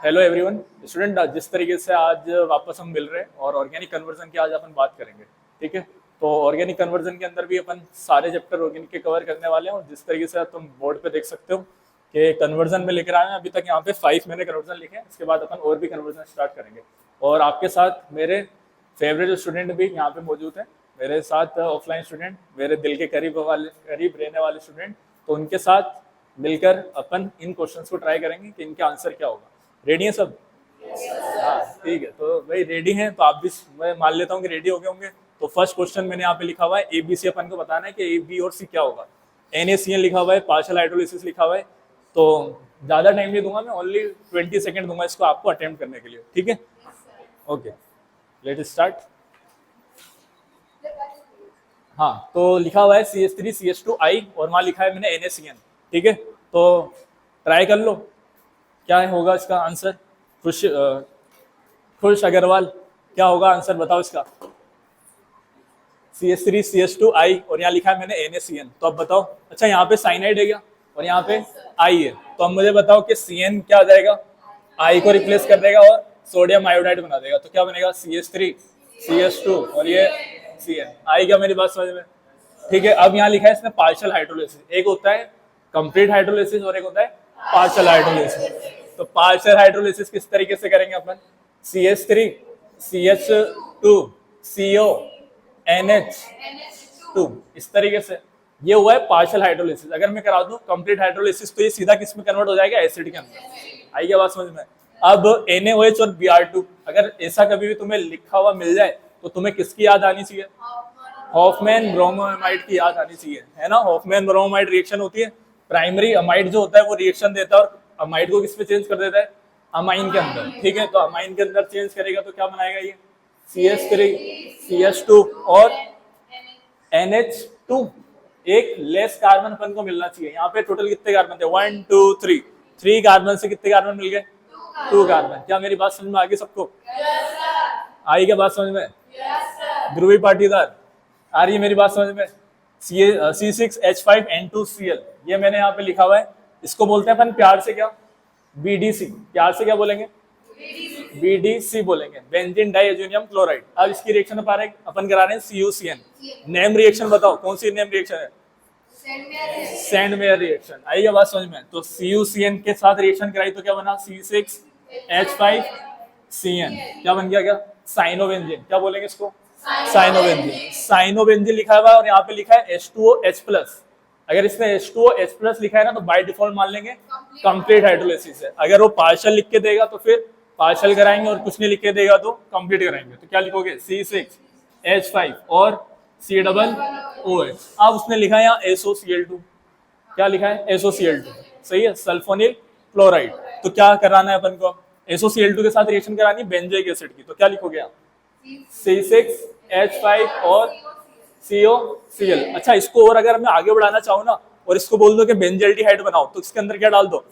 Hello everyone student, जिस तरीके से आज वापस हम मिल रहे हैं और ऑर्गेनिक कन्वर्जन की आज अपन बात करेंगे। ठीक है, तो ऑर्गेनिक कन्वर्जन के अंदर भी अपन सारे चैप्टर ऑर्गेनिक के कवर करने वाले हैं। और जिस तरीके से तुम बोर्ड पे देख सकते हो कि कन्वर्जन में लेकर आए हैं, अभी तक यहाँ पे 5 मैंने कन्वर्जन लिखे हैं। इसके बाद अपन और भी कन्वर्जन स्टार्ट करेंगे। और आपके साथ मेरे फेवरेट स्टूडेंट भी यहाँ पे मौजूद हैं, मेरे साथ ऑफलाइन स्टूडेंट, मेरे दिल के करीब रहने वाले स्टूडेंट। तो उनके साथ मिलकर अपन इन क्वेश्चंस को ट्राई करेंगे कि इनका आंसर क्या होगा। रेडी हैं सब? हाँ ठीक है, तो भाई रेडी हैं तो आप भी, मैं मान लेता हूँ कि रेडी हो गए होंगे। तो फर्स्ट क्वेश्चन मैंने यहाँ पे लिखा हुआ है ए बी सी। अपन को बताना है कि ए बी और सी क्या होगा। NaCN लिखा हुआ है, पार्शियल हाइड्रोलिसिस लिखा हुआ है। तो ज़्यादा टाइम नहीं दूंगा मैं, ओनली 20 सेकेंड दूंगा इसको आपको अटेम्प्ट करने के लिए। ठीक है, ओके लेट स्टार्ट। हाँ, तो लिखा हुआ है CH3CH2I और वहाँ लिखा है मैंने NaCN। ठीक है, तो ट्राई कर लो क्या होगा इसका आंसर। खुश अग्रवाल, क्या होगा आंसर बताओ इसका। CH3CH2I और यहाँ लिखा है मैंने NaCN। तो अब बताओ, अच्छा यहाँ पे साइनाइड है क्या और यहाँ पे I है, तो अब मुझे बताओ कि CN क्या आ जाएगा, I को रिप्लेस कर देगा और सोडियम आयोडाइड बना देगा। तो क्या बनेगा CH3CH2 और ये CN। आई क्या मेरी बात समझ में? ठीक है, अब यहाँ लिखा है इसमें पार्शियल हाइड्रोलिसिस। एक होता है कंप्लीट हाइड्रोलिसिस और एक होता है पार्शियल हाइड्रोलिसिस। तो पार्शियल हाइड्रोलिसिस किस तरीके से करेंगे अपन, CH3CH2 CO NH2 इस तरीके से। ये हुआ है पार्शियल हाइड्रोलिसिस। अगर मैं करा दूं कंप्लीट हाइड्रोलिसिस तो ये सीधा किस में कन्वर्ट हो जाएगा, एसिड के अंदर। आई क्या बात समझ में? अब NaOH और Br2, अगर ऐसा कभी भी तुम्हें लिखा हुआ मिल जाए तो तुम्हें किसकी याद आनी चाहिए, हॉफमैन ब्रोमोएमाइड की याद आनी चाहिए, है ना। हॉफमैन ब्रोमोएमाइड रिएक्शन होती है, प्राइमरी अमाइड जो होता है वो रिएक्शन देता है और अमाइड को किस पे चेंज कर देता है, अमाइन के अंदर। ठीक है, तो अमाइन के अंदर चेंज करेगा तो क्या बनाएगा ये CH3CH2 और NH2। एक लेस कार्बन अपन को मिलना चाहिए। यहाँ पे टोटल कितने कार्बन थे, 1 2 3, 3 कार्बन से कितने कार्बन मिल गए, 2 कार्बन। क्या मेरी बात समझ में आ गई सबको? आई क्या बात समझ में? ध्रुवी पाटीदार, आ रही है मेरी बात समझ में? C6H5N2Cl, ये मैंने यहाँ पे लिखा हुआ है। इसको बोलते हैं अपन प्यार से क्या, BDC। प्यार से क्या बोलेंगे, BDC बोलेंगे, बेंजीन डाइएजोनियम क्लोराइड। अब इसकी रिएक्शन अपन करा रहे हैं CuCN। नेम रिएक्शन बताओ कौन सी नेम रिएक्शन है, सैंड मेयर रिएक्शन। आई क्या बात समझ में? तो CuCN के साथ रिएक्शन कराई तो क्या बना, C6H5CN। क्या बन गया, क्या साइनोबेंजीन। क्या बोलेंगे इसको, साइनोबेंजीन। साइनोबेंजीन लिखा हुआ है और यहाँ पे लिखा है H2OH+। अगर इसमें H2OH+ लिखा है ना तो बाय डिफॉल्ट मान लेंगे कंप्लीट हाइड्रोलिसिस है। अगर वो पार्शियल लिख के देगा तो फिर पार्शियल कराएंगे और कुछ नहीं लिख के देगा तो कंप्लीट कराएंगे। तो क्या लिखोगे, C6H5 और C OOH। अब उसने लिखा है यहाँ SOCl2। क्या लिखा है, SOCl2। सही है, सल्फोनिल क्लोराइड। तो क्या कराना है अपन को, SOCl2 के साथ रिएक्शन करानी बेंजोइक एसिड की। तो क्या लिखोगे यहाँ, C6H5 और COCl। अच्छा, इसको और अगर मैं आगे बढ़ाना चाहूँ ना और इसको बोल दो कि बेंजल्डिहाइड बनाओ, तो इसके अंदर क्या डाल दो,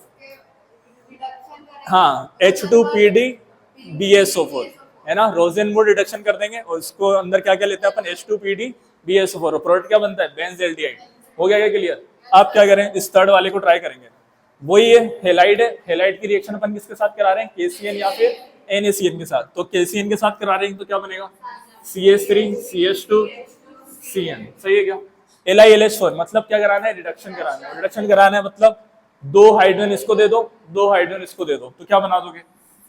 हाँ H2PD BSO4, है ना। रोजेनवुड रिडक्शन कर देंगे और इसको अंदर क्या क्या लेते हैं अपन, H2PD BSO4 और प्रोडक्ट क्या बनता है, बेंजल्डिहाइड। हो गया क्या क्लियर? आप क्या करें, इस थर्ड वाले को ट्राई करेंगे। वही है, हेलाइड है। हेलाइड की रिएक्शन अपन किसके साथ करा रहे हैं, KCN या फिर NaCN के साथ। तो KCN के साथ करा रहे हैं तो क्या बनेगा, CH3CH2CN। सही है क्या? LiLH4 मतलब क्या कराना है, रिडक्शन कराना है। रिडक्शन कराना है मतलब 2 हाइड्रोजन इसको दे दो, 2 हाइड्रोजन इसको दे दो, तो क्या बना दोगे,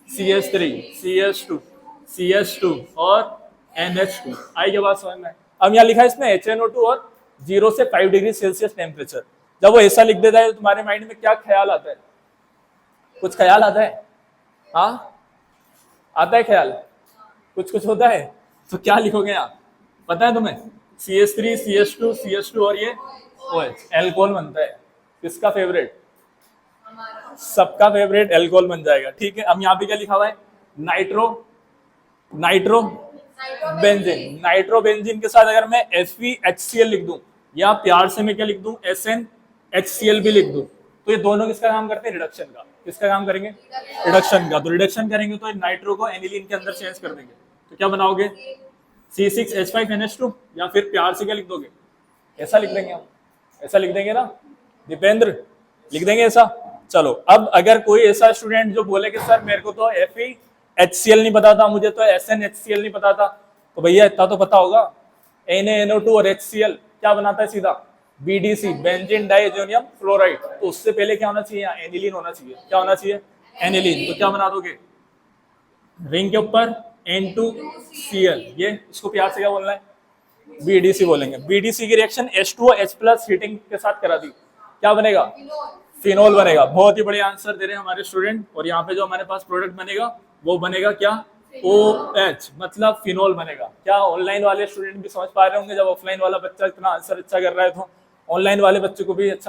CH3CH2CH2 और NH2। आई क्या बात समझ में? अब यहाँ लिखा है इसमें HNO2 और 0 से 5 डिग्री सेल्सियस टेम्परेचर। जब वो ऐसा लिख देता है तो तुम्हारे माइंड में क्या ख्याल आता है, कुछ ख्याल आता है? हाँ आता है ख्याल, कुछ कुछ होता है। तो क्या लिखोगे यहाँ, पता है तुम्हें, CH3CH2CH2 और ये OH, एल्कोहल बनता है। किसका फेवरेट, सबका फेवरेट एल्कोहल बन जाएगा। ठीक है, अब यहाँ पे क्या लिखा हुआ है, नाइट्रोबेंजीन। नाइट्रोबेंजीन के साथ अगर मैं FeHCl लिख दूं या प्यार से मैं क्या लिख दूं, SnHCl भी लिख दूं, तो ये दोनों किसका काम करते हैं, रिडक्शन का। किसका काम करेंगे, रिडक्शन का। तो रिडक्शन करेंगे तो नाइट्रो को एनिलीन के अंदर चेंज कर देंगे। तो क्या बनाओगे, C6H5NH2 या फिर प्यार से क्या लिख दोगे, ऐसा लिख देंगे हम, ऐसा लिख देंगे ना दीपेंद्र, लिख देंगे ऐसा। चलो अब अगर कोई ऐसा स्टूडेंट जो बोले कि सर मेरे को तो FeHCl नहीं पता था, मुझे तो SnHCl नहीं पता था, तो भैया इतना तो पता होगा NaNO2 और HCl क्या बनाता है सीधा, BDC बेंजीन डाइएजोनियम फ्लोराइड। तो उससे पहले क्या होना चाहिए, एनिलीन होना चाहिए। क्या होना चाहिए, एनिलीन। तो क्या बना दोगे, रिंग के ऊपर N2Cl, ये इसको प्यार से क्या बोलना है, BDC बोलेंगे। BDC की रिएक्शन H2OH+ हीटिंग के साथ करा दी, क्या बनेगा, फिनोल बनेगा। बहुत ही बढ़िया आंसर दे रहे हैं हमारे स्टूडेंट। और यहाँ पे जो हमारे पास प्रोडक्ट बनेगा वो बनेगा क्या, OH, मतलब फिनोल बनेगा। क्या ऑनलाइन वाले स्टूडेंट भी समझ पा रहे होंगे, जब ऑफलाइन वाला बच्चा इतना आंसर अच्छा कर रहा है तो ऑनलाइन वाले बच्चे को भी अच्छा